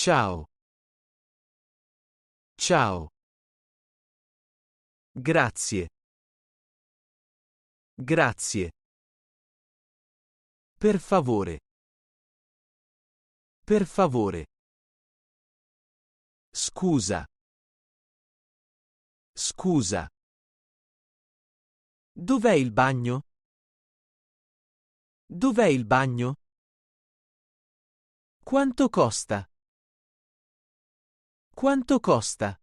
Ciao. Ciao. Grazie. Grazie. Per favore. Per favore. Scusa. Scusa. Dov'è il bagno? Dov'è il bagno? Quanto costa? Quanto costa?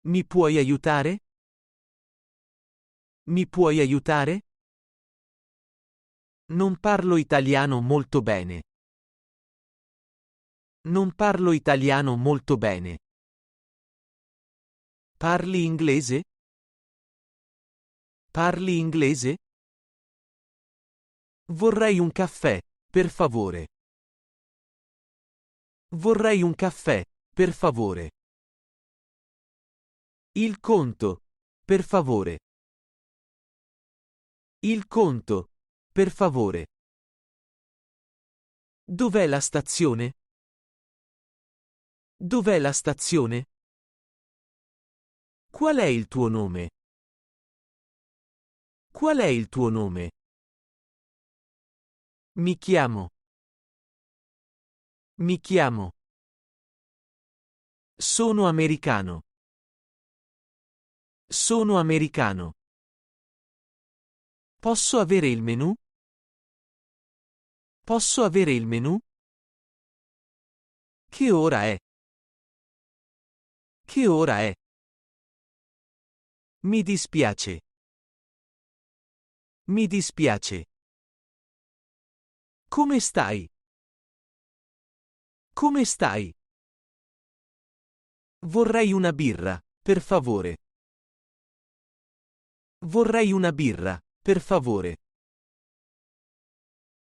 Mi puoi aiutare? Mi puoi aiutare? Non parlo italiano molto bene. Non parlo italiano molto bene. Parli inglese? Parli inglese? Vorrei un caffè, per favore. Vorrei un caffè, per favore. Il conto, per favore. Il conto, per favore. Dov'è la stazione? Dov'è la stazione? Qual è il tuo nome? Qual è il tuo nome? Mi chiamo. Mi chiamo. Sono americano. Sono americano. Posso avere il menù? Posso avere il menù? Che ora è? Che ora è? Mi dispiace. Mi dispiace. Come stai? Come stai? Vorrei una birra, per favore. Vorrei una birra, per favore.